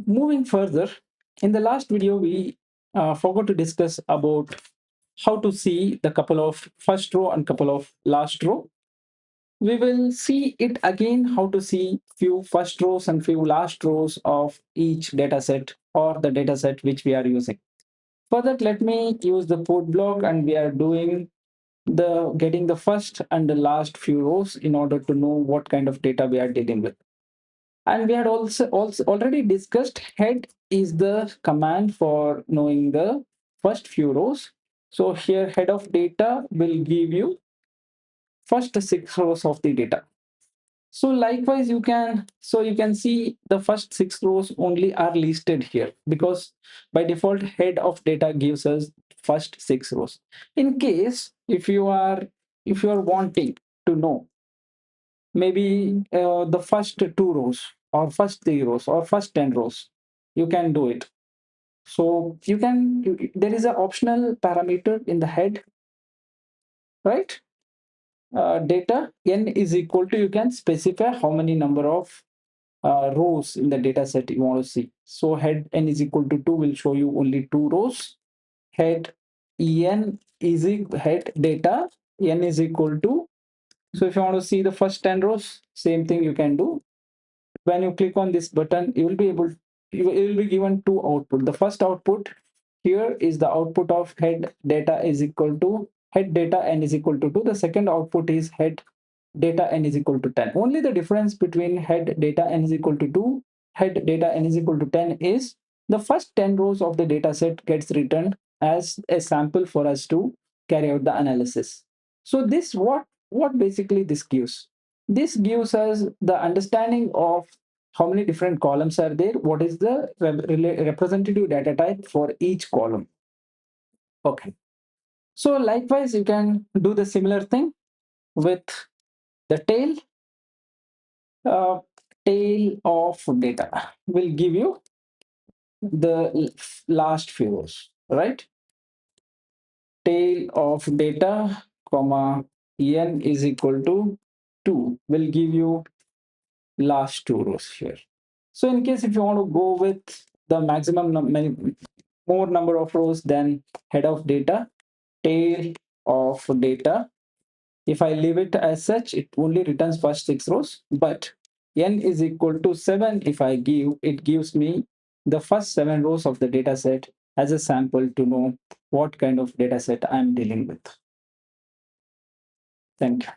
moving further, in the last video, we forgot to discuss about how to see the couple of first row and couple of last row. We will see it again how to see few first rows and few last rows of each dataset or the dataset which we are using. For that, let me use the code block, and we are doing the getting the first and the last few rows in order to know what kind of data we are dealing with. And we had also already discussed head is the command for knowing the first few rows. So here head of data will give you first 6 rows of the data. So likewise, you can see the first 6 rows only are listed here because by default head of data gives us first 6 rows. In case if you are wanting to know maybe the first 2 rows or first 3 rows or first 10 rows, you can do it. So there is an optional parameter in the head, right? Data n is equal to, you can specify how many number of rows in the data set you want to see. So head n is equal to 2 will show you only 2 rows. Head head data n is equal to, so if you want to see the first 10 rows, same thing you can do. When you click on this button, you will be able, you will be given two output. The first output here is the output of head data is equal to head data n is equal to 2. The second output is head data n is equal to 10. Only the difference between head data n is equal to 2, head data n is equal to 10 is the first 10 rows of the data set gets returned as a sample for us to carry out the analysis. So this what basically this gives? This gives us the understanding of how many different columns are there, what is the representative data type for each column. Okay. So likewise, you can do the similar thing with the tail. uh, Tail of data will give you the last few rows, right? Tail of data, comma, n is equal to 2 will give you last 2 rows here. So in case if you want to go with the maximum more number of rows than head of data, tail of data, if I leave it as such, it only returns first 6 rows, but n is equal to 7. If I give, it gives me the first 7 rows of the data set as a sample to know what kind of data set I'm dealing with. Thank you.